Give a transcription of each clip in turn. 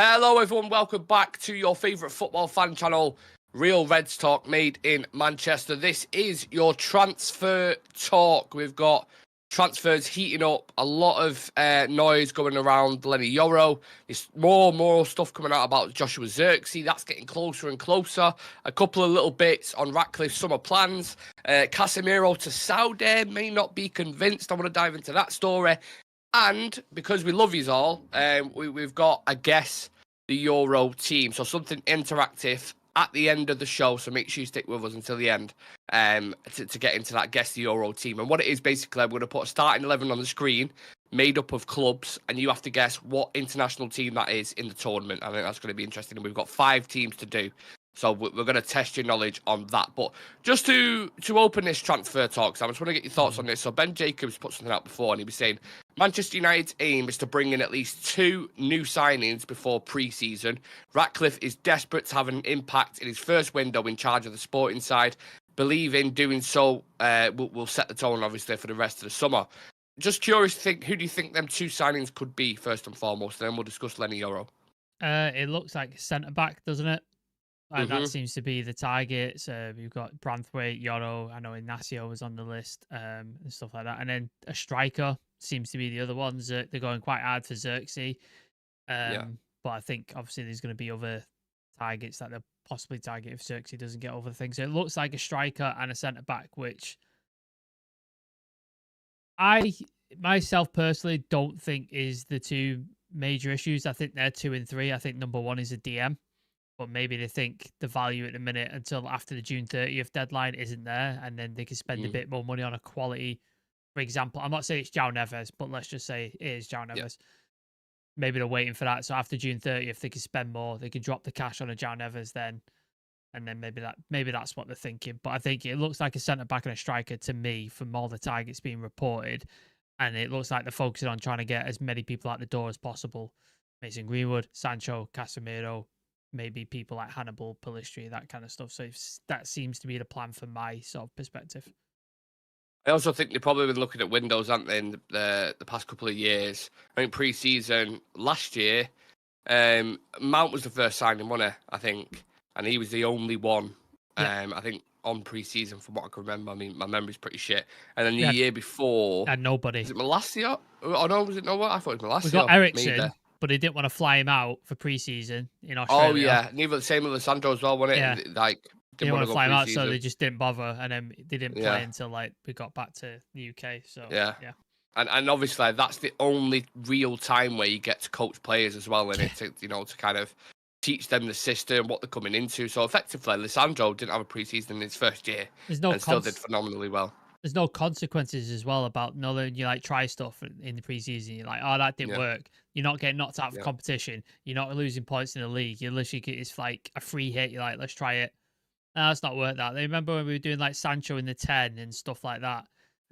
Hello everyone, welcome back to your favourite football fan channel, Real Reds Talk, made in Manchester. This is your transfer talk. We've got transfers heating up, a lot of noise going around Leny Yoro. There's more stuff coming out about Joshua Zirkzee. That's getting closer and closer. A couple of little bits on Ratcliffe's summer plans. Casemiro to Saudi, may not be convinced. I want to dive into that story. And because we love you all, we've got a Guess the Euro team. So something interactive at the end of the show. So make sure you stick with us until the end to get into that Guess the Euro team. And what it is, basically, we're going to put a starting 11 on the screen made up of clubs. And you have to guess what international team that is in the tournament. I think that's going to be interesting. And we've got 5 teams to do. So we're going to test your knowledge on that. But just to open this transfer talk, so I just want to get your thoughts on this. So Ben Jacobs put something out before, and he was saying Manchester United's aim is to bring in at least 2 new signings before pre-season. Ratcliffe is desperate to have an impact in his first window in charge of the sporting side. Believe in doing so will set the tone, obviously, for the rest of the summer. Just curious to think, who do you think them 2 signings could be, first and foremost? And then we'll discuss Leny Yoro. It looks like centre-back, doesn't it? That seems to be the target. So we've got Branthwaite, Yoro. I know Ignacio was on the list and stuff like that. And then a striker seems to be the other ones. They're going quite hard for Zirzkzee. But I think obviously there's going to be other targets that they'll possibly target if Zirzkzee doesn't get over the thing. So it looks like a striker and a centre back, which I myself personally don't think is the 2 major issues. I think they're 2 and 3. I think number 1 is a DM. But maybe they think the value at the minute until after the June 30th deadline isn't there, and then they can spend a bit more money on a quality. For example, I'm not saying it's João Neves, but let's just say it is João Neves. Maybe they're waiting for that. So after June 30th, they can spend more. They can drop the cash on a João Neves then, and then maybe that's what they're thinking. But I think it looks like a centre back and a striker to me from all the targets being reported, and it looks like they're focusing on trying to get as many people out the door as possible. Mason Greenwood, Sancho, Casemiro. Maybe people like Hannibal, Pellistri, that kind of stuff. So that seems to be the plan from my sort of perspective. I also think they've probably been looking at windows, haven't they, in the past couple of years. I think pre-season last year, Mount was the first signing, wasn't he? I think, and he was the only one. I think on pre-season, from what I can remember. I mean, my memory's pretty shit. And then the year before, and nobody. Was it Malacia? Oh no, was it no? I thought it was Malacia. We got Ericsson. But they didn't want to fly him out for pre-season in Australia. Oh, yeah. Neither the same with Alessandro as well, wasn't it? Yeah. Like, didn't want to fly him out, so they just didn't bother. And then they didn't play until, like, we got back to the UK. So, yeah. And obviously, that's the only real time where you get to coach players as well, and to kind of teach them the system, what they're coming into. So, effectively, Alessandro didn't have a pre-season in his first year. And still did phenomenally well. There's no consequences as well about knowing you like try stuff in the preseason. You're like, oh, that didn't work. You're not getting knocked out of competition. You're not losing points in the league. You literally it's like a free hit. You're like, let's try it. No, that's not worked out. I remember when we were doing like Sancho in the 10 and stuff like that.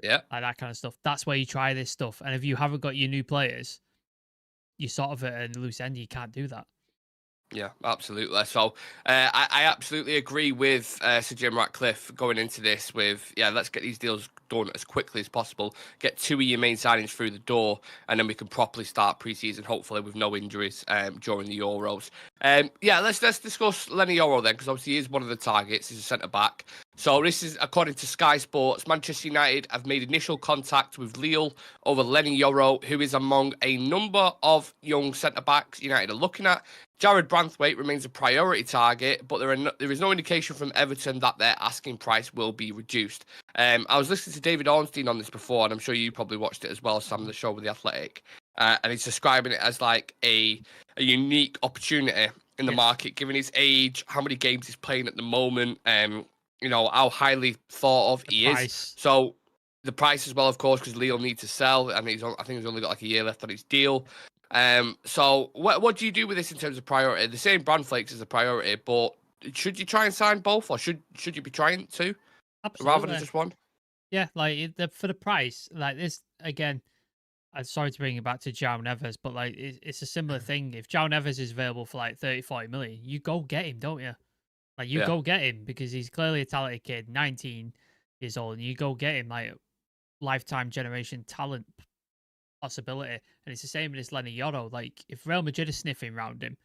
Yeah. Like that kind of stuff. That's where you try this stuff. And if you haven't got your new players, you sort of at a loose end. You can't do that. Yeah, absolutely. So I absolutely agree with Sir Jim Ratcliffe going into this with, let's get these deals done as quickly as possible, get 2 of your main signings through the door, and then we can properly start pre-season, hopefully with no injuries during the Euros. Let's discuss Leny Yoro then, because obviously he is one of the targets. He's a centre-back. So this is according to Sky Sports. Manchester United have made initial contact with Lille over Leny Yoro, who is among a number of young centre-backs United are looking at. Jared Branthwaite remains a priority target, but there is no indication from Everton that their asking price will be reduced. I was listening to David Ornstein on this before, and I'm sure you probably watched it as well, Sam, the show with The Athletic. And he's describing it as like a unique opportunity in the market, given his age, how many games he's playing at the moment, how highly thought of he is. So the price as well, of course, because Lille need to sell, and I think he's only got like a year left on his deal. So what do you do with this in terms of priority? The same Branthwaite is a priority, but should you try and sign both, or should you be trying to? Absolutely. Rather than just one? Yeah, like for the price, like this again. I'm sorry to bring it back to João Neves, but like it's a similar thing. If João Neves is available for like 30-40 million, you go get him, don't you? Like you go get him because he's clearly a talented kid, 19 years old, and you go get him like lifetime generation talent possibility. And it's the same with this Leny Yoro. Like if Real Madrid is sniffing around him,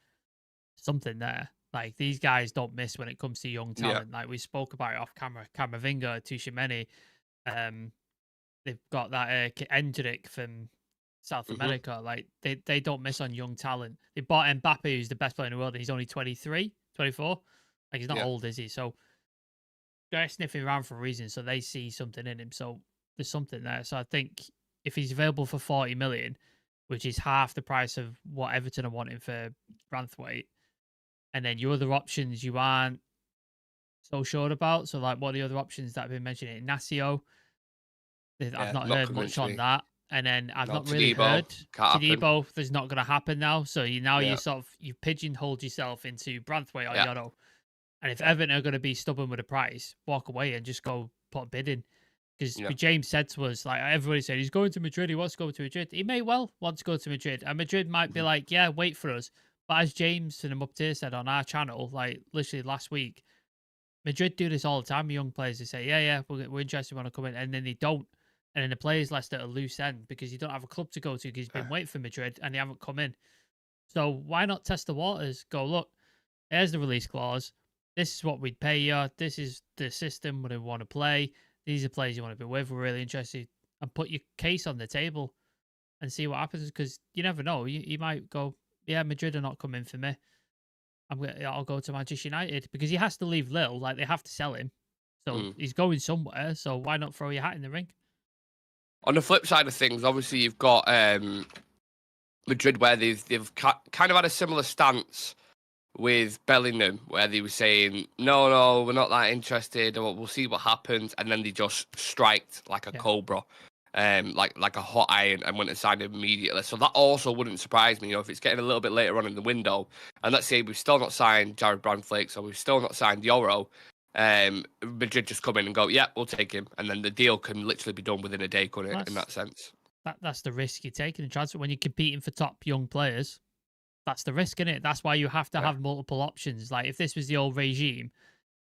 something there. Like, these guys don't miss when it comes to young talent. Like, we spoke about it off camera. Camavinga, Tushimeni, they've got that Endrick from South America. Like, they don't miss on young talent. They bought Mbappe, who's the best player in the world, and he's only 23, 24. Like, he's not old, is he? So they're sniffing around for a reason, so they see something in him. So there's something there. So I think if he's available for 40 million, which is half the price of what Everton are wanting for Branthwaite, and then your other options you aren't so sure about. So, like, what are the other options that have been mentioned? Ignacio, I've not heard much on that. And then I've not really heard Todibo. There's not going to happen now. So you sort of you pigeonholed yourself into Branthwaite or Yoro. And if Everton are going to be stubborn with the price, walk away and just go put a bid in. Because James said to us, like, everybody said, he's going to Madrid. He wants to go to Madrid. He may well want to go to Madrid. And Madrid might be like, yeah, wait for us. But as James and Up Tier said on our channel, like, literally last week, Madrid do this all the time. Young players, they say, yeah, we're interested, we want to come in. And then they don't. And then the players left at a loose end because you don't have a club to go to because you've been waiting for Madrid and they haven't come in. So why not test the waters? Go, look, here's the release clause. This is what we'd pay you. This is the system we want to play. These are players you want to be with. We're really interested. And put your case on the table and see what happens, because you never know. You might go, yeah, Madrid are not coming for me. I'll go to Manchester United, because he has to leave Lille. Like, they have to sell him. So he's going somewhere. So why not throw your hat in the ring? On the flip side of things, obviously you've got Madrid, where they've kind of had a similar stance with Bellingham, where they were saying, no, we're not that interested, or we'll see what happens, and then they just striked like a cobra, like a hot iron, and went and signed him immediately. So that also wouldn't surprise me, if it's getting a little bit later on in the window, and let's say we've still not signed Jared Branthwaite, so we've still not signed Yoro, Madrid just come in and go, yeah, we'll take him, and then the deal can literally be done within a day, couldn't it, in that sense? That's the risk you're taking in transfer when you're competing for top young players. That's the risk, isn't it? That's why you have to have multiple options. Like, if this was the old regime,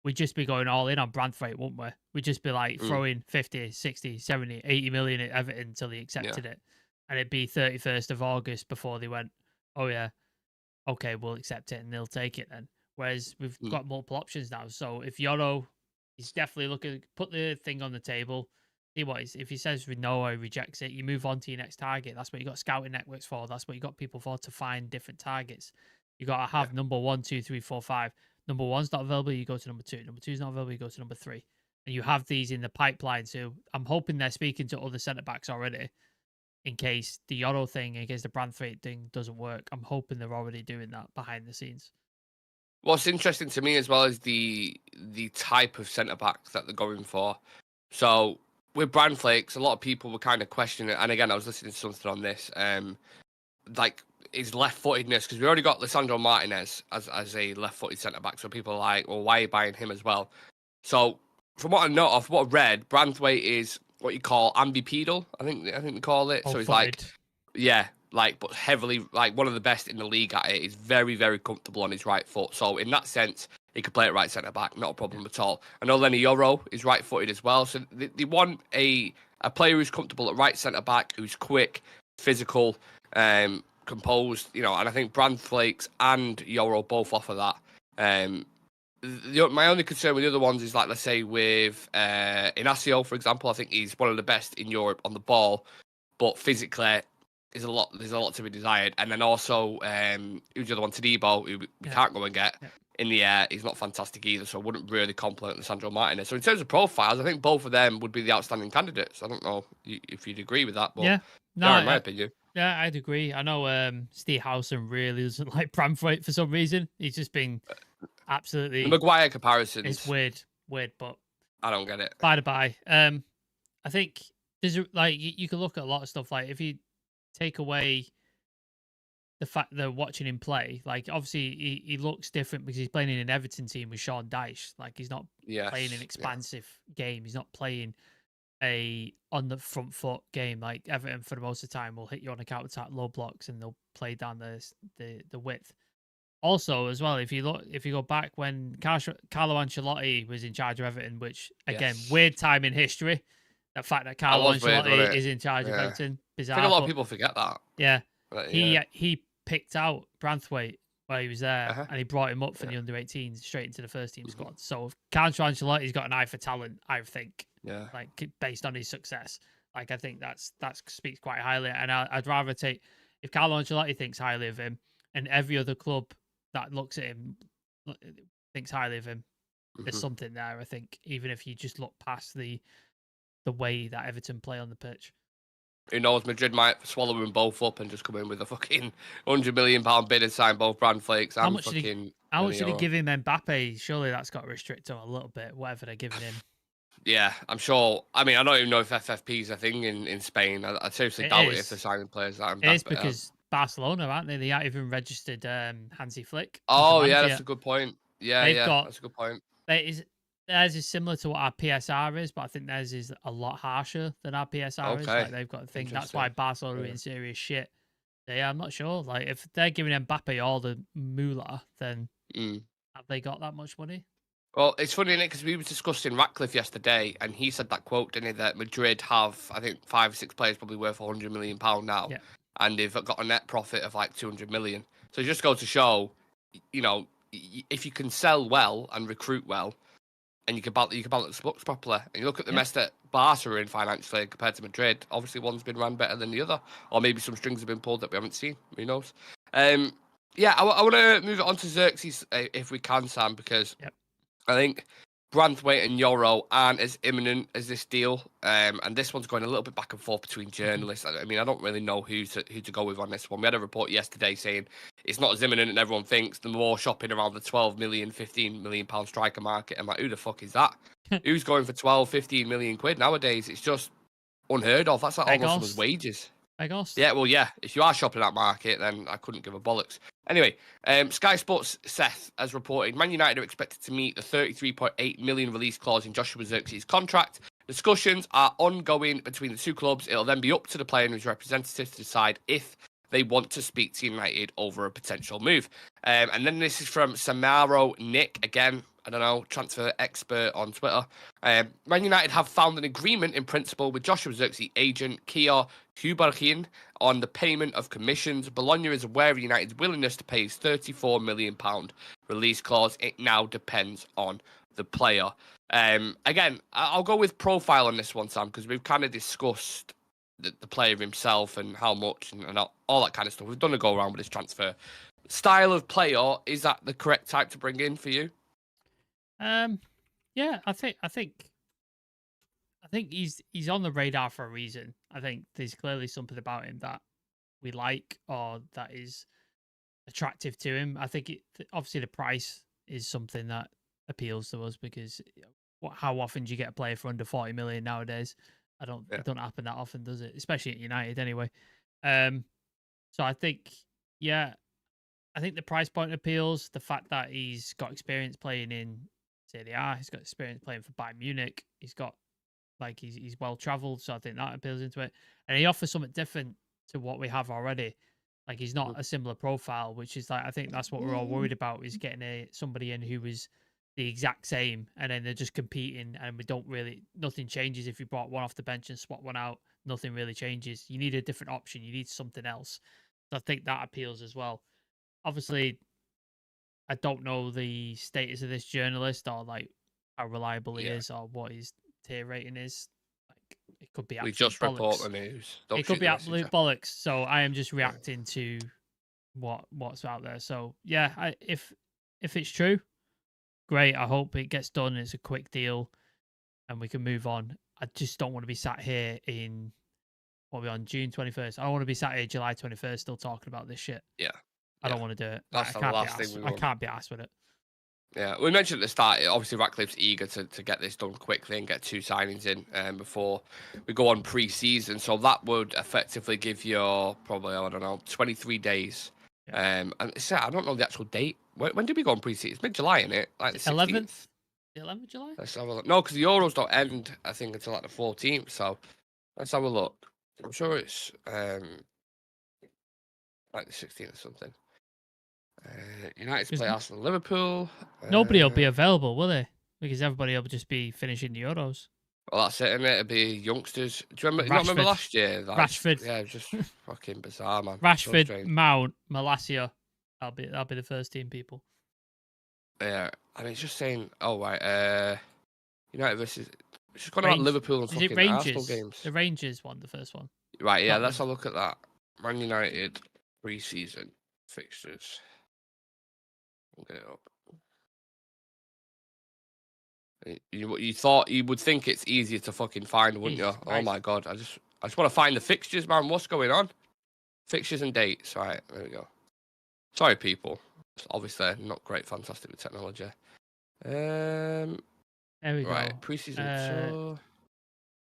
we'd just be going all in on Branthwaite, wouldn't we? We'd just be like throwing 50, 60, 70, 80 million at Everton until he accepted it. And it'd be 31st of August before they went, oh yeah, okay, we'll accept it and they'll take it then. Whereas we've got multiple options now. So if Yoro is definitely looking, put the thing on the table, see what if he says no or he rejects it, you move on to your next target. That's what you got scouting networks for. That's what you got people for, to find different targets. You got to have number 1, 2, 3, 4, 5. Number 1's not available, you go to number 2. Number 2's not available, you go to number 3. And you have these in the pipeline. So I'm hoping they're speaking to other centre backs already, in case the Yoro thing, in case the Branthwaite thing doesn't work. I'm hoping they're already doing that behind the scenes. What's interesting to me as well is the type of centre backs that they're going for. So with Branthwaite, a lot of people were kind of questioning it. And again, I was listening to something on this, like his left-footedness, because we already got Lisandro Martinez as a left-footed centre back. So people are like, well, why are you buying him as well? So from what I know, of what I read, Branthwaite is what you call ambipedal. I think they call it. So he's like, but heavily, like, one of the best in the league at it. He's very, very comfortable on his right foot. So in that sense, he could play at right centre back, not a problem at all. I know Leny Yoro is right footed as well. So they want a player who's comfortable at right centre back, who's quick, physical, composed, and I think Branthwaite and Yoro both offer that. My only concern with the other ones is, like, let's say with Ignacio, for example, I think he's one of the best in Europe on the ball, but physically there's a lot to be desired. And then also, who's the other one? Todibo, who we can't go and get. In the air, he's not fantastic either, so I wouldn't really compliment Lisandro Martinez. So in terms of profiles, I think both of them would be the outstanding candidates. I don't know if you'd agree with that, but in my opinion. Yeah, I'd agree. I know Steve Howson really doesn't like Branthwaite for some reason. He's just been absolutely... The Maguire comparisons. It's weird, but... I don't get it. By the by. I think there's you can look at a lot of stuff. Like, if you take away the fact that watching him play, like, obviously he looks different because he's playing in an Everton team with Sean Dyche. Like, he's not playing an expansive game. He's not playing a on the front foot game. Like, Everton, for the most of the time, will hit you on a counter attack, low blocks, and they'll play down the width. Also, as well, if you go back when Carlo Ancelotti was in charge of Everton, which again, weird time in history. The fact that Carlo Ancelotti is in charge of Everton, bizarre. I think a lot of people forget that. Yeah. He picked out Branthwaite where he was there, and he brought him up from the under-18s straight into the first team squad. So Carlo Ancelotti's got an eye for talent, I think. Yeah. Like based on his success, like I think that speaks quite highly. And I'd rather take if Carlo Ancelotti thinks highly of him, and every other club that looks at him thinks highly of him. There's something there, I think, even if you just look past the way that Everton play on the pitch. Who knows? Madrid might swallow them both up and just come in with a fucking £100 million bid and sign both Brand Flakes. How much did he give him Mbappe? Surely that's got to restrict him a little bit, whatever they're giving him. Yeah, I'm sure. I mean, I don't even know if FFP is a thing in Spain. I seriously doubt it if they're signing players that It is because Barcelona, aren't they? They haven't even registered Hansi Flick. Oh, yeah, that's a good point. Yeah, that's a good point. Theirs is similar to what our PSR is, but I think theirs is a lot harsher than our PSR is. Like they've got a thing. That's why Barcelona are in serious shit. Yeah, I'm not sure. Like if they're giving Mbappe all the moolah, then have they got that much money? Well, it's funny, innit? Because we were discussing Ratcliffe yesterday, and he said that quote, didn't he, that Madrid have, I think, 5 or 6 players probably worth £100 million now, and they've got a net profit of like 200 million. So it just goes to show, you know, if you can sell well and recruit well, and you can balance the books properly. And you look at the mess that Barca are in financially compared to Madrid. Obviously, one's been run better than the other, or maybe some strings have been pulled that we haven't seen. Who knows? I want to move it on to Zirzkzee if we can, Sam, because I think Branthwaite and Yoro aren't as imminent as this deal, and this one's going a little bit back and forth between journalists. I mean, I don't really know who to go with on this one. We had a report yesterday saying it's not as imminent and everyone thinks. The more shopping around the 12 million, 15 million pound striker market. I'm like, who the fuck is that? Who's going for 12, 15 million quid nowadays? It's just unheard of. That's like almost someone's wages. Yeah, well, yeah. If you are shopping that market, then I couldn't give a bollocks. Anyway, Sky Sports Seth has reported Man United are expected to meet the 33.8 million release clause in Joshua Zirkzee's contract. Discussions are ongoing between the two clubs. It'll then be up to the player and his representatives to decide if they want to speak to United over a potential move. And then this is from Samaro Nick again. I don't know, transfer expert on Twitter. Man United have found an agreement in principle with Joshua Zirkzee agent Kia Huberhin on the payment of commissions. Bologna is aware of United's willingness to pay his £34 million release clause. It now depends on the player. Again, I'll go with profile on this one, Sam, because we've kind of discussed the player himself and how much and all that kind of stuff. We've done a go around with this transfer. Style of player, is that the correct type to bring in for you? Yeah, I think he's on the radar for a reason. I think there's clearly something about him that we like or that is attractive to him. I think obviously the price is something that appeals to us because how often do you get a player for under 40 million nowadays? It don't happen that often, does it? Especially at United anyway. So I think the price point appeals. The fact that he's got experience playing in Serie A, he's got experience playing for Bayern Munich. He's got he's well travelled, so I think that appeals into it. And he offers something different to what we have already. Like he's not a similar profile, which is I think that's what we're all worried about is getting somebody in who is the exact same, and then they're just competing, and nothing changes if you brought one off the bench and swap one out. Nothing really changes. You need a different option. You need something else. So I think that appeals as well. Obviously, I don't know the status of this journalist or how reliable he is or what his tier rating is. It could be absolute bollocks. We just report the news. It could be absolute bollocks. So I am just reacting to what's out there. So yeah, if it's true, great. I hope it gets done. It's a quick deal, and we can move on. I just don't want to be sat here in on June 21st. I don't want to be sat here July 21st still talking about this shit. Yeah. I don't want to do it. That's the last thing we want. I can't be arsed with it. Yeah, we mentioned at the start, obviously Ratcliffe's eager to get this done quickly and get 2 signings in before we go on pre-season. So that would effectively give you probably, 23 days. Yeah. And I don't know the actual date. When did we go on pre-season? It's mid-July, isn't it? Like the 11th? The 11th of July? Let's have a look. No, because the Euros don't end, I think, until the 14th. So let's have a look. I'm sure it's the 16th or something. United play Arsenal, Liverpool. Nobody will be available, will they? Because everybody will just be finishing the Euros. Well, that's it, isn't it? It'll be youngsters. Do you remember last year? Rashford. Yeah, just fucking bizarre, man. Rashford, Mount, Malacia. That'll be the first team people. Yeah, and it's just saying, oh right, United versus. It's just going about Liverpool and fucking Arsenal games. The Rangers won the first one. Right, yeah, let's have a look at that. Man United pre-season fixtures. We'll get it up. You would think it's easier to fucking find, wouldn't you? Oh my god, I just want to find the fixtures, man. What's going on? Fixtures and dates. Right, there we go. Sorry, people. Obviously, not great, fantastic with technology. There we go. Right, pre-season.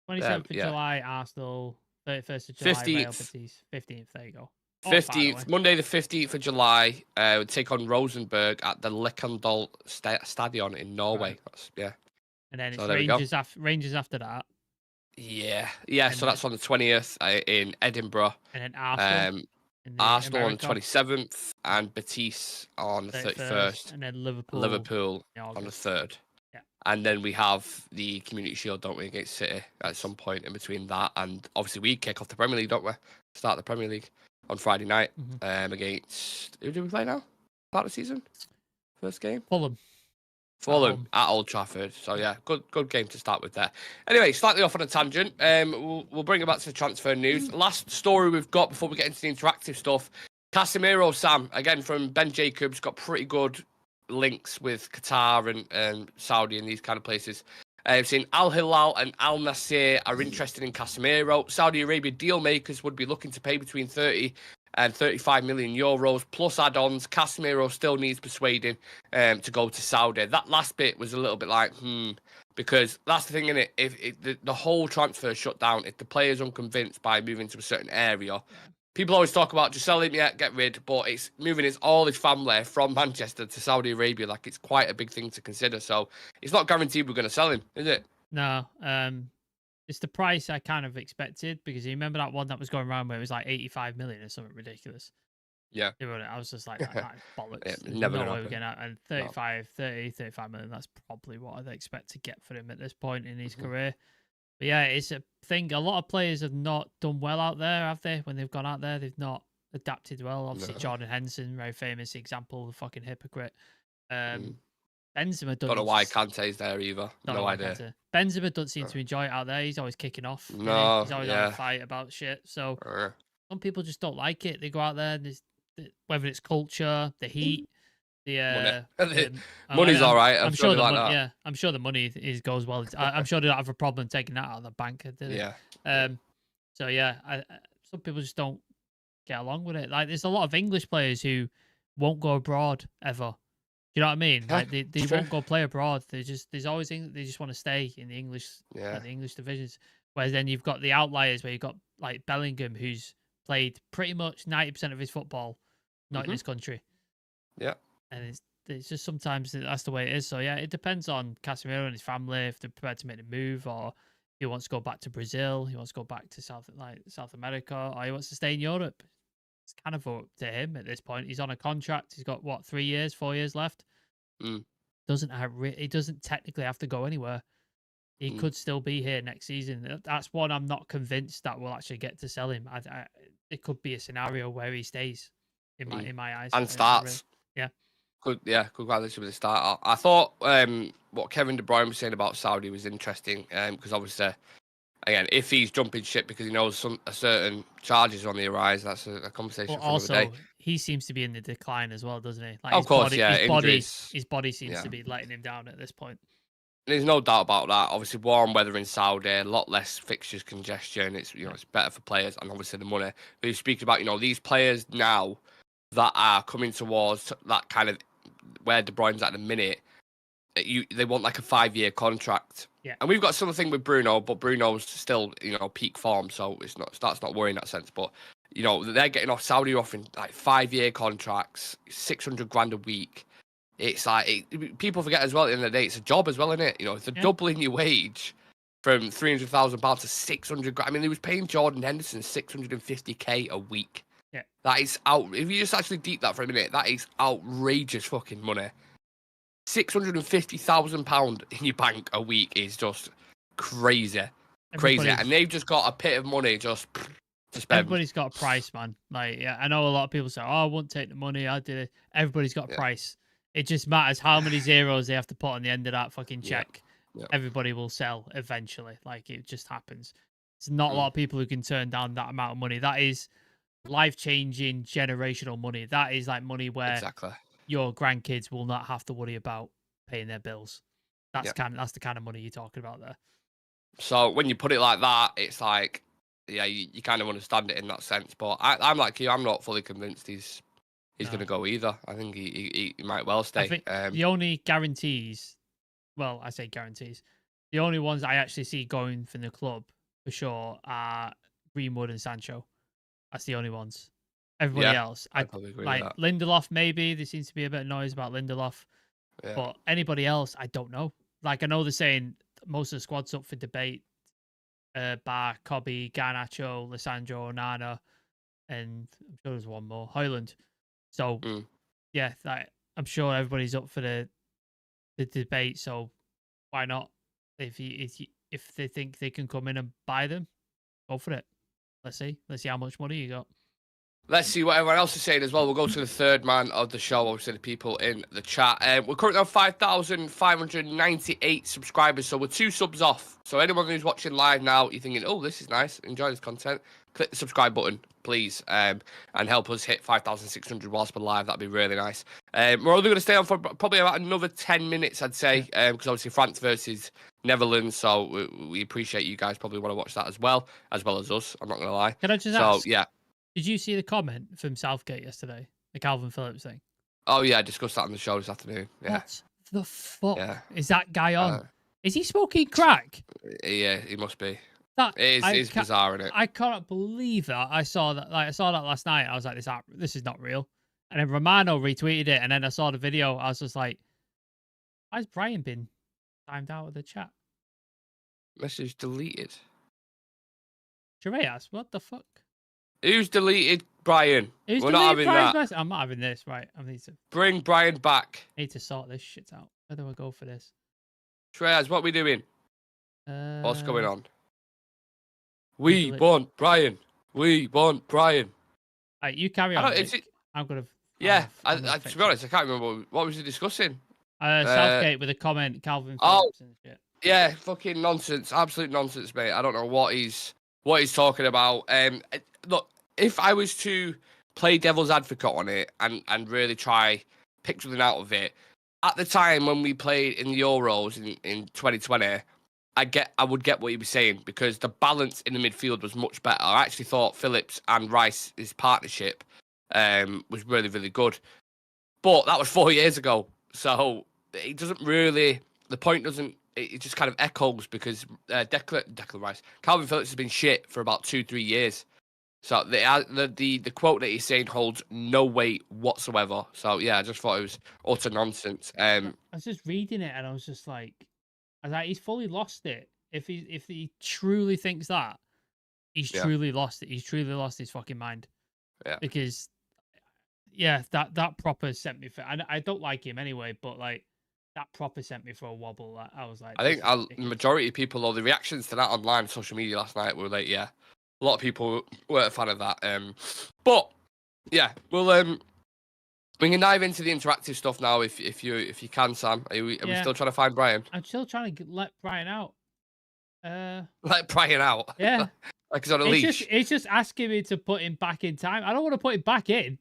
27th of July, Arsenal. 31st of July, 15th. Real Betis. 15th. There you go. 15th, Monday the 15th of July, we take on Rosenborg at the Lerkendal Stadion in Norway. Right. Yeah. And then it's Rangers after that. Yeah. So that's on the 20th in Edinburgh. And then Arsenal. Arsenal on the 27th and Betis on the 31st. And then Liverpool on the 3rd. Yeah. And then we have the Community Shield, don't we, against City at some point in between that. And obviously we kick off the Premier League, don't we? Start the Premier League on Friday night against... Who do we play now? Start of the season? First game? Fulham at Old Trafford. So yeah, good game to start with there. Anyway, slightly off on a tangent. We'll bring it back to the transfer news. Last story we've got before we get into the interactive stuff. Casemiro, Sam, again from Ben Jacobs, got pretty good links with Qatar and Saudi and these kind of places. I've seen Al Hilal and Al Nassr are interested in Casemiro. Saudi Arabia deal makers would be looking to pay between 30 and 35 million euros plus add-ons. Casemiro still needs persuading to go to Saudi. That last bit was a little bit like, because that's the thing, innit? If the whole transfer shut down, if the player's unconvinced by moving to a certain area, people always talk about just sell him, get rid, but it's moving all his family from Manchester to Saudi Arabia. Like, it's quite a big thing to consider. So it's not guaranteed we're going to sell him, is it? No. It's the price I kind of expected, because you remember that one that was going around where it was like 85 million or something ridiculous. Yeah. I was just like, that bollocks. Yeah, never no way we're getting out. And 35 million, that's probably what I'd expect to get for him at this point in his career. But yeah, it's a thing. A lot of players have not done well out there, have they? When they've gone out there, they've not adapted well. Obviously, Jordan Henderson, very famous example of a fucking hypocrite. Benzema don't know why Kante's there either. No idea. Benzema doesn't seem to enjoy it out there. He's always kicking off. No, he's always on a fight about shit. So some people just don't like it. They go out there, and whether it's culture, the heat, money's all right. I'm sure I'm sure the money goes well. I'm sure they don't have a problem taking that out of the bank. So yeah, some people just don't get along with it. Like, there's a lot of English players won't go abroad ever. You know what I mean? Like, they won't go play abroad. They just want to stay in the English, the English divisions. Whereas then you've got the outliers where you've got like Bellingham, who's played pretty much 90% of his football not in his country. Yeah, and it's just sometimes that's the way it is. So yeah, it depends on Casemiro and his family if they're prepared to make the move, or he wants to go back to Brazil, he wants to go back to South America, or he wants to stay in Europe. It's kind of up to him at this point. He's on a contract. He's got 4 years left. He doesn't technically have to go anywhere. He could still be here next season. That's one I'm not convinced that we'll actually get to sell him. It could be a scenario where he stays in my eyes and starts. Could quite literally be the start. I thought what Kevin De Bruyne was saying about Saudi was interesting, because obviously, again, if he's jumping ship because he knows a certain charges on the arise, that's a conversation for another day. He seems to be in the decline as well, doesn't he? Like, of course, his body seems to be letting him down at this point. There's no doubt about that. Obviously, warm weather in Saudi, a lot less fixtures congestion. It's it's better for players, and obviously the money. But you speak about these players now that are coming towards that kind of where De Bruyne's at the minute. They want like a 5-year contract. Yeah. And we've got something with Bruno, but Bruno's still peak form, so that's not worrying in that sense. But they're getting off Saudi offering like 5-year contracts, 600 grand a week. It's like people forget as well. At the end of the day, it's a job as well, isn't it? It's a doubling your wage from £300,000 to 600 grand. I mean, they was paying Jordan Henderson 650k a week. Yeah, that is out. If you just actually deep that for a minute, that is outrageous fucking money. £650,000 in your bank a week is just crazy. And they've just got a pit of money just to spend. Everybody's got a price, man. Like, yeah, I know a lot of people say, "Oh, I won't take the money. I did it." Everybody's got a price. It just matters how many zeros they have to put on the end of that fucking check. Yeah. Everybody will sell eventually. Like, it just happens. There's not a lot of people who can turn down that amount of money. That is life-changing generational money. That is like money where your grandkids will not have to worry about paying their bills. That's the kind of money you're talking about there. So when you put it like that, it's like, yeah, you kind of understand it in that sense. But I'm like you. I'm not fully convinced he's going to go either. I think he might well stay. I think the only guarantees, well, I say guarantees, the only ones I actually see going from the club for sure are Greenwood and Sancho. That's the only ones. Everybody else, I probably agree like with that. Lindelof, maybe. There seems to be a bit of noise about Lindelof. Yeah. But anybody else, I don't know. Like, I know they're saying most of the squad's up for debate. Bar, Kobe, Garnacho, Lissandro, Onana, and I'm sure there's one more, Højlund. So, yeah, I'm sure everybody's up for the debate. So, why not? If they think they can come in and buy them, go for it. Let's see how much money you got. Let's see what everyone else is saying as well. We'll go to the third man of the show, obviously the people in the chat. We're currently on 5,598 subscribers, so we're 2 subs off. So anyone who's watching live now, you're thinking, oh, this is nice, enjoy this content, click the subscribe button, please, and help us hit 5,600 whilst we're live. That'd be really nice. We're only going to stay on for probably about another 10 minutes, I'd say, because obviously France versus Netherlands, so we appreciate you guys probably want to watch that as well as us. I'm not going to lie. Can I just ask? Yeah. Did you see the comment from Southgate yesterday? The Calvin Phillips thing? Oh, yeah, I discussed that on the show this afternoon. Yeah. What the fuck is that guy on? Is he smoking crack? Yeah, he must be. That is bizarre, isn't it? I cannot believe that. I saw that last night. I was like, this is not real. And then Romano retweeted it, and then I saw the video. I was just like, why has Brian been timed out of the chat? Message deleted. Shireas, what the fuck? Who's deleted Brian? We're not having that. I'm not having this. Right, I need to bring Brian back. I need to sort this shit out. Where do I go for this? Shreyas, what are we doing? What's going on? We want Brian. We want Brian. Right, you carry on. I'm gonna. Yeah, to be honest, I can't remember what was he discussing. Southgate with a comment, Calvin Phillips and shit. Yeah, fucking nonsense, absolute nonsense, mate. I don't know what he's talking about. Look, if I was to play devil's advocate on it and really try pick something out of it, at the time when we played in the Euros in 2020, I would get what he was saying because the balance in the midfield was much better. I actually thought Phillips and Rice's partnership was really, really good. But that was 4 years ago. So it doesn't really, the point doesn't, it just kind of echoes because Declan Rice, Calvin Phillips has been shit for about 2-3 years. So the quote that he's saying holds no weight whatsoever. So yeah, I just thought it was utter nonsense. I was just reading it and I was like, he's fully lost it. If he truly thinks that, he's truly lost it. He's truly lost his fucking mind. Yeah. Because that proper sent me for. I don't like him anyway, but like that proper sent me for a wobble. I was like, I think the majority of people, or the reactions to that online social media last night were like, yeah. A lot of people weren't a fan of that. But yeah, we can dive into the interactive stuff now if you can, Sam. Are we still trying to find Brian? I'm still trying to let Brian out. Let Brian out? Yeah. Like he's on a leash. It's just asking me to put him back in time. I don't want to put him back in.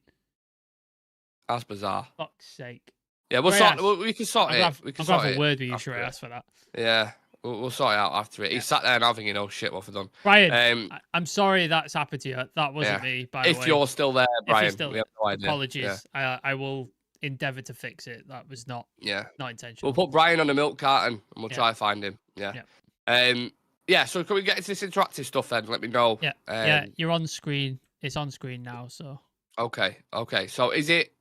That's bizarre. Fuck's sake. Yeah, we can sort it. We can have a word with you, Shreyas, for that. Yeah. We'll sort it out after it. He sat there now thinking, oh shit, what have I done? Brian, I'm sorry that's happened to you. That wasn't me, by the way. If you're still there, Brian, we have no idea. Apologies. Yeah. I will endeavour to fix it. That was not intentional. We'll put Brian on the milk carton and we'll try to find him. Yeah. So can we get into this interactive stuff then? Let me know. Yeah, you're on screen. It's on screen now, so. Okay. So is it,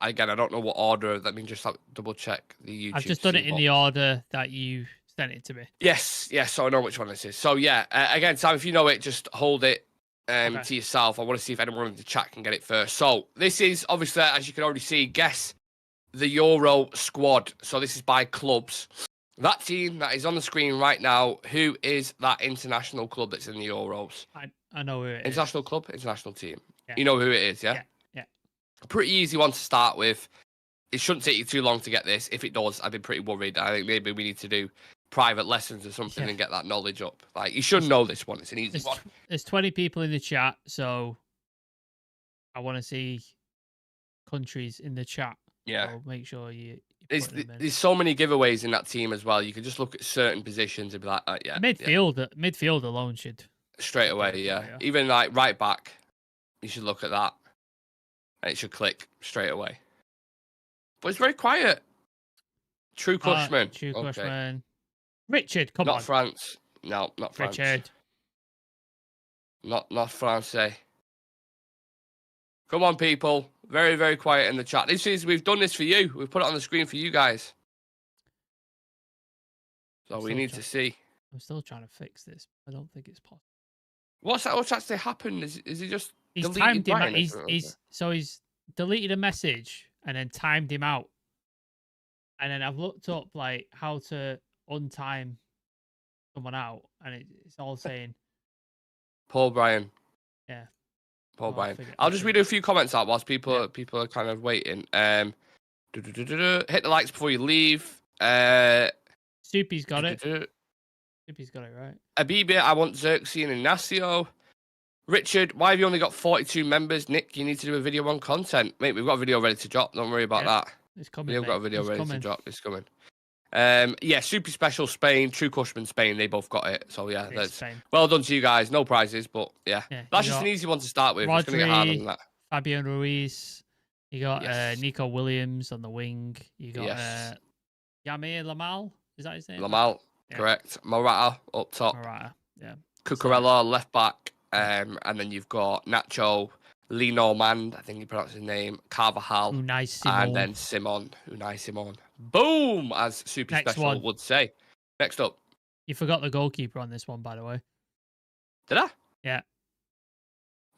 again, I don't know what order. Let me just double check the YouTube. I've just done it in the order that you sent it to me. Yes, so I know which one this is. So yeah, again, Sam, if you know it, just hold it to yourself. I want to see if anyone in the chat can get it first. So this is obviously, as you can already see, guess the Euro squad. So this is by clubs. That team that is on the screen right now, who is that international club that's in the Euros? I know who it is. International club, international team. Yeah. You know who it is, yeah? Yeah. A pretty easy one to start with. It shouldn't take you too long to get this. If it does, I've been pretty worried. I think maybe we need to do private lessons or something and get that knowledge up. Like, you should know this one. It's an easy one. There's 20 people in the chat, so I want to see countries in the chat. Yeah. So make sure you there's so many giveaways in that team as well. You can just look at certain positions and be like, yeah. Midfield alone should. Straight away, yeah. Even like right back, you should look at that. And it should click straight away. But it's very quiet. True Cushman. True Cushman. Richard, come on. Not France. No, not France. Richard. Not France. Come on, people. Very, very quiet in the chat. We've done this for you. We've put it on the screen for you guys. So we need to see. I'm still trying to fix this. I don't think it's possible. What's actually happened? Is he just he's timed him out? He's deleted a message and then timed him out. And then I've looked up like how to untime someone out, and it's all saying Paul Bryan. Yeah. Paul Bryan. I'll just read a few comments out whilst people are kind of waiting. Hit the likes before you leave. Soupy's got it. Soupy's got it right. Abibia, I want Zirzkzee and Ignacio. Richard, why have you only got 42 members? Nick, you need to do a video on content. Mate, we've got a video ready to drop. Don't worry about that. It's coming. We've got a video ready to drop. It's coming. Yeah, Super Special Spain, True Cushman Spain, they both got it. So yeah, that's well done to you guys. No prizes, but yeah that's just an easy one to start with. Rodri, it's gonna get harder than that. Fabian Ruiz, you got Nico Williams on the wing. You got Yamir Lamal. Is that his name? Lamal, correct. Morata up top. Morata, yeah. Cucurella left back, and then you've got Nacho, Lenormand, I think you pronounce his name, Carvajal, and then Unai Simon. Boom, as Super Special would say. Next up. You forgot the goalkeeper on this one, by the way. Did I? Yeah.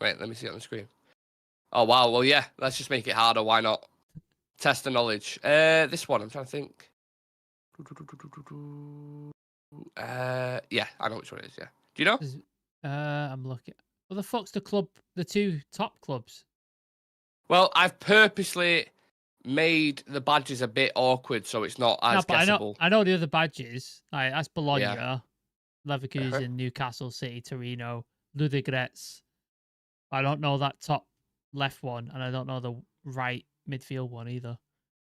Wait, let me see it on the screen. Oh, wow. Well, yeah, let's just make it harder. Why not? Test the knowledge. This one, I'm trying to think. Yeah, I know which one it is, yeah. Do you know? I'm looking. Well, the fuck's the two top clubs? Well, I've purposely made the badges a bit awkward so it's not as guessable. I know the other badges. Like, that's Bologna, Leverkusen, Newcastle City, Torino, Ludogorets. I don't know that top left one, and I don't know the right midfield one either.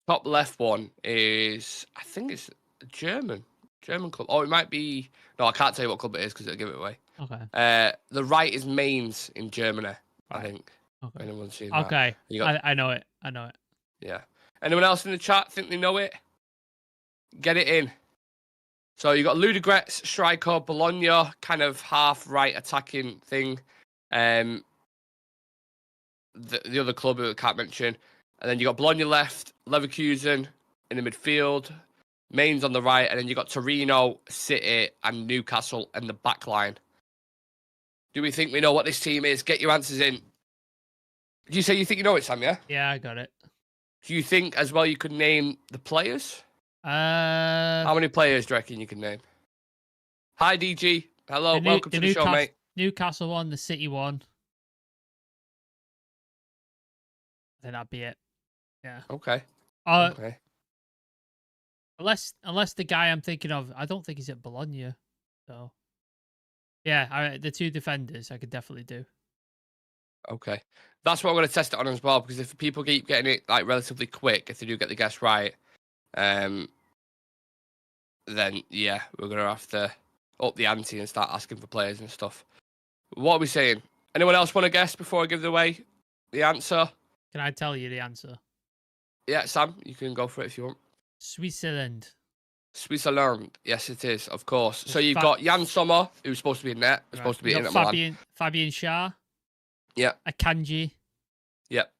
Top left one is, I think it's a German club. Oh, it might be. No, I can't tell you what club it is because it'll give it away. Okay. The right is Mainz in Germany, I think. Okay. Anyone's seen that? Okay. I know it. Yeah. Anyone else in the chat think they know it? Get it in. So you got Ludogorets, striker, Bologna, kind of half right attacking thing. The other club I can't mention. And then you got Bologna left, Leverkusen in the midfield, Mainz on the right, and then you got Torino, City, and Newcastle in the back line. Do we think we know what this team is? Get your answers in. Do you say you think you know it, Sam, yeah? Yeah, I got it. Do you think as well you could name the players? How many players do you reckon you can name? Hi, DG. Hello, welcome to the show, mate. Newcastle one, the City one. I think that'd be it. Yeah. Okay. Okay. Unless the guy I'm thinking of, I don't think he's at Bologna. So, yeah, the two defenders I could definitely do. Okay. That's what I'm going to test it on as well, because if people keep getting it like relatively quick, if they do get the guess right, then yeah, we're going to have to up the ante and start asking for players and stuff. What are we saying? Anyone else want to guess before I give away the answer? Can I tell you the answer? Yeah, Sam, you can go for it if you want. Switzerland. Yes, it is, of course. So you've got Jan Sommer, who's supposed to be in net, supposed to be in at Milan. Fabian Schär. Yeah. Akanji. Yep.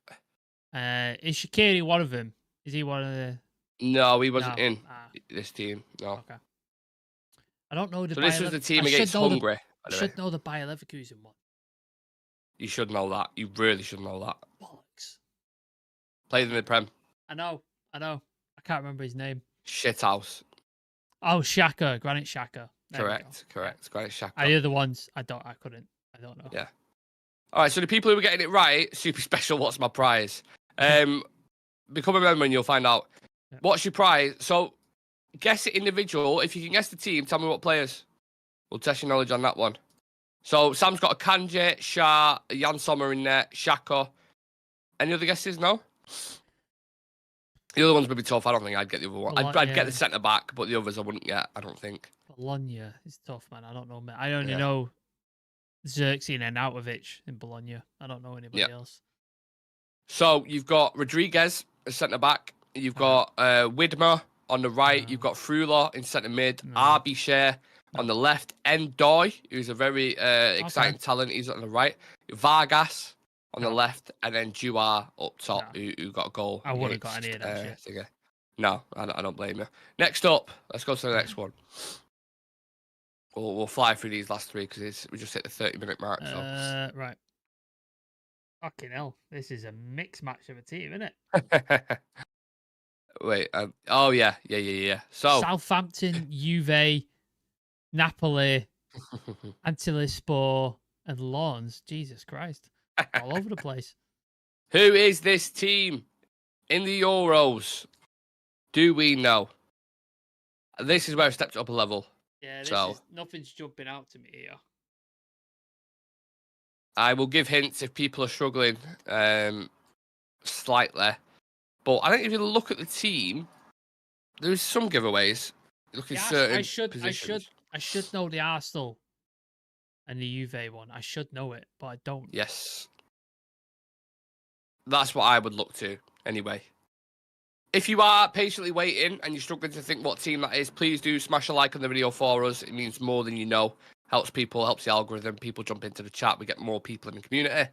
Is Shaqiri one of them? Is he one of the... No, he wasn't in this team. No. Okay. I don't know the... So this was the team against Hungary. I should know the Bayer Leverkusen one. You should know that. You really should know that. Bollocks. Played in the Prem. I know. I can't remember his name. Shithouse. Oh, Xhaka. Granit Xhaka. Correct. Granit Xhaka. The other ones, I couldn't. I don't know. Yeah. All right, so the people who were getting it right, super special, what's my prize? Become a member and you'll find out. Yeah. What's your prize? So guess it individual. If you can guess the team, tell me what players. We'll test your knowledge on that one. So Sam's got a Kanje, Shah, Jan Sommer in there, Shaka. Any other guesses? No? The other ones would be tough. I don't think I'd get the other one. I'd get the centre back, but the others I wouldn't get, I don't think. Bologna is tough, man. I don't know. I only know Zirzkzee and Arnautovic in Bologna. I don't know anybody else. So you've got Rodriguez as centre back. You've got Widmer on the right. You've got Frula in centre mid. Arbisher on the left. Endoy, who's a very exciting talent. He's on the right. Vargas on the left. And then Juar up top, who got a goal. I wouldn't have got any of that shit. No, I don't blame you. Next up, let's go to the next one. We'll fly through these last three because we just hit the 30-minute mark. So. Right. Fucking hell. This is a mixed match of a team, isn't it? Wait. Oh, yeah. So Southampton, Juve, Napoli, Antalyaspor, and Lens. Jesus Christ. All over the place. Who is this team in the Euros? Do we know? This is where I've stepped up a level. Yeah, nothing's jumping out to me here. I will give hints if people are struggling slightly. But I think if you look at the team, there's some giveaways. Look at certain positions. I should know the Arsenal and the Juve one. I should know it, but I don't. Yes. That's what I would look to, anyway. If you are patiently waiting and you're struggling to think what team that is, please do smash a like on the video for us. It means more than you know. Helps people, helps the algorithm. People jump into the chat. We get more people in the community.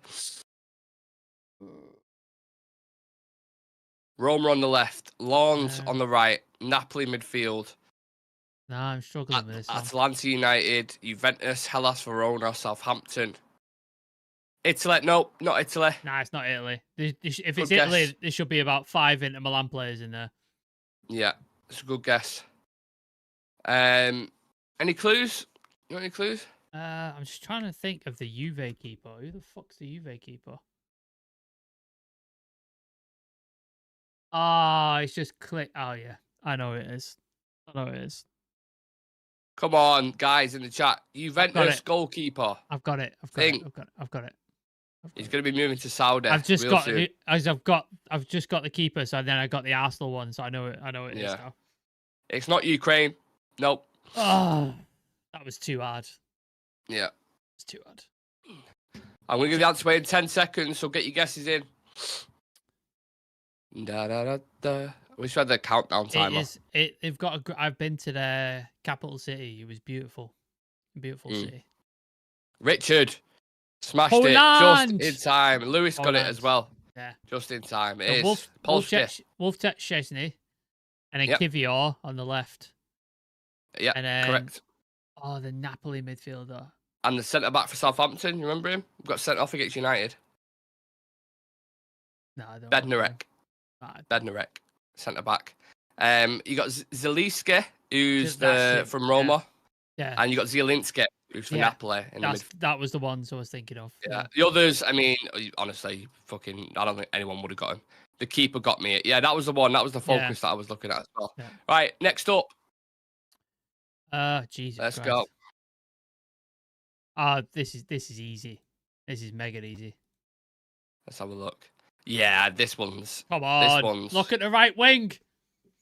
Roma on the left. Lens on the right. Napoli midfield. Nah, I'm struggling with this one. Atalanta United. Juventus, Hellas Verona, Southampton. Italy. No, not Italy. Nah, it's not Italy. If it's Italy, there should be about 5 Inter Milan players in there. Yeah, it's a good guess. Any clues? You want any clues? I'm just trying to think of the Juve keeper. Who the fuck's the Juve keeper? It's just click. Oh, yeah. I know it is. Come on, guys in the chat. Juventus goalkeeper. I've got it. He's going to be moving to Saudi. I've just got the keeper, so then I got the Arsenal one, so I know it is now. It's not Ukraine. Nope. Oh, that was too hard. Yeah. It's too hard. I'm going to give the answer away in 10 seconds, so get your guesses in. We should have the countdown timer. I've been to their capital city. It was beautiful. Beautiful city. Richard. Smashed it just in time. Lewis got it as well. Yeah. Just in time. It is. Wolf Chesney. And then Kivior on the left. Yeah, correct. Oh, the Napoli midfielder. And the centre-back for Southampton, you remember him? Got sent off against United. No, I don't. Bednarek. Centre-back. You got Zirzkzee, who's from Roma. Yeah. And you got Zielinski, who's from Napoli. That was the ones I was thinking of. Yeah. The others, I mean, honestly, I don't think anyone would have got him. The keeper got me. Yeah, that was the one. That was the focus that I was looking at as well. Yeah. Right, next up. Jesus Let's Christ. go. This is easy. This is mega easy. Let's have a look. Yeah, this one's. Come on. Look at the right wing.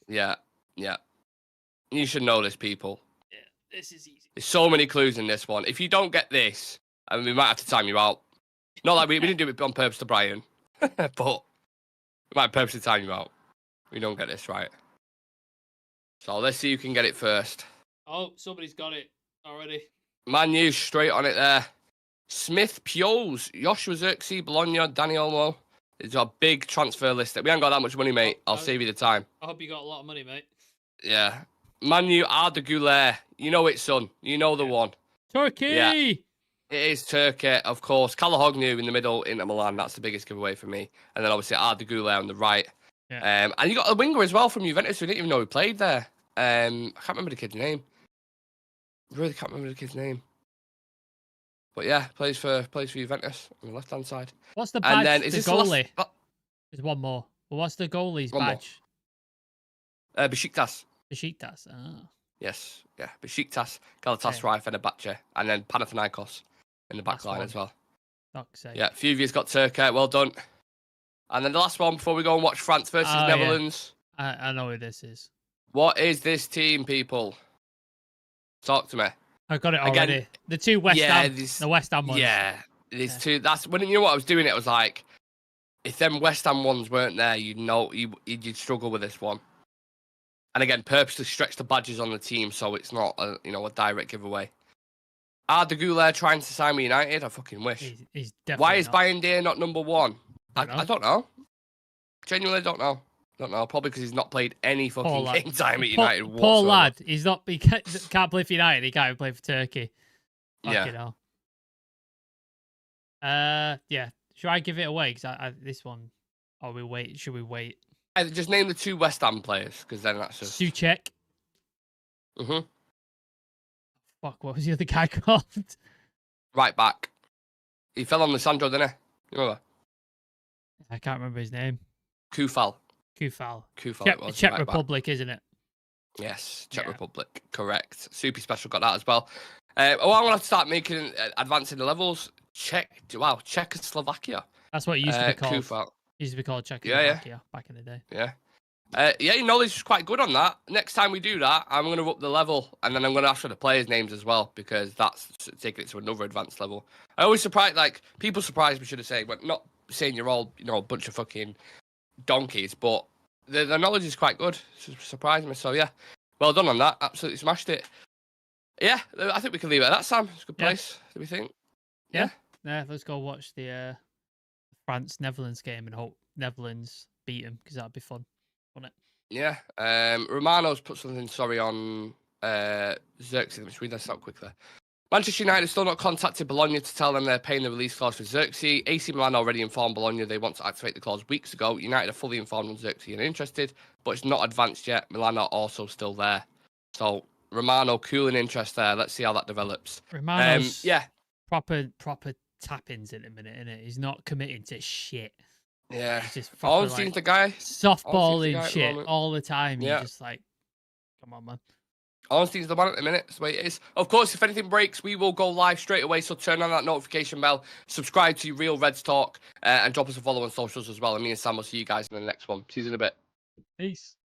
Yeah. You should know this, people. Yeah, this is easy. There's so many clues in this one. If you don't get this, I mean, we might have to time you out. Not like we didn't do it on purpose to Brian, but we might purposely time you out. We don't get this right. So let's see who can get it first. Oh, somebody's got it already. Man U straight on it there. Smith, Piols, Joshua Zirkzee, Bologna, Dani Olmo. It's a big transfer list. We haven't got that much money, mate. I'll save you the time. I hope you got a lot of money, mate. Yeah. Man U, Arda Güler. You know it, son. You know the one. Turkey! Yeah. It is Turkey, of course. Kalahoglu in the middle, Inter Milan. That's the biggest giveaway for me. And then obviously Arda Güler on the right. Yeah. And you got a winger as well from Juventus. We didn't even know who played there. I can't remember the kid's name. I really can't remember the kid's name. But yeah, plays for Juventus on the left hand side. What's the And badge? then The is this goalie. the last? There's one more. Well, what's the goalie's One more. badge? Besiktas. Besiktas. Ah. Yes, yeah, Besiktas, Galatasaray, Fenerbahce, and then Panathinaikos in the back line as well. Fuck's sake. Yeah, a few of you's got Turkey. Well done. And then the last one before we go and watch France versus Netherlands. Yeah. I know who this is. What is this team, people? Talk to me. I got it already. Again, the two West Ham. The West Ham ones. Yeah, these two. That's when you know what I was doing. It was like, if them West Ham ones weren't there, you'd struggle with this one. And again, purposely stretch the badges on the team so it's not a direct giveaway. Arda Güler trying to sign with United? I fucking wish. He's definitely Why is not. Bayern Deer not number one? I don't know. Genuinely don't know. Probably because he's not played any fucking game time at United whatsoever. Poor lad. He's not. He can't play for United. He can't even play for Turkey. Fucking hell. Yeah. Should I give it away? Because this one. Oh, we wait. Should we wait? Just name the two West Ham players, because then that's just... Souček. Mm-hmm. Fuck, what was the other guy called? Right back. He fell on Lissandro, didn't he? You remember? I can't remember his name. Kufal. Czech Republic, isn't it? Yes, Czech Republic. Correct. Super Special got that as well. I'm going to have to start making advancing the levels. Czechoslovakia. That's what it used to be called. Kufal. Used to be called Czechoslovakia back in the day. Yeah. Your knowledge is quite good on that. Next time we do that, I'm going to up the level, and then I'm going to ask for the players' names as well, because that's taking it to another advanced level. I always people surprise me, should I say, but not saying you're all, a bunch of fucking donkeys, but the knowledge is quite good. It surprised me, so yeah. Well done on that. Absolutely smashed it. Yeah, I think we can leave it at that, Sam. It's a good place, do we think? Yeah, let's go watch the France-Netherlands game and hope Netherlands beat them, because that'd be fun, wouldn't it? Yeah. Romano's put something, on Zirzkzee. Let's read this out quickly. Manchester United have still not contacted Bologna to tell them they're paying the release clause for Zirzkzee. AC Milan already informed Bologna they want to activate the clause weeks ago. United are fully informed on Zirzkzee and interested, but it's not advanced yet. Milan are also still there. So, Romano, cooling interest there. Let's see how that develops. Romano's proper tap-ins in a minute, innit? He's not committing to shit. Yeah. He's just all seems the guy. Softballing shit all the time. Yeah. You're just like, come on, man. Honestly, the man at the minute. That's the way it is. Of course, if anything breaks, we will go live straight away. So turn on that notification bell, subscribe to Real Reds Talk, and drop us a follow on socials as well. And me and Sam will see you guys in the next one. See you in a bit. Peace.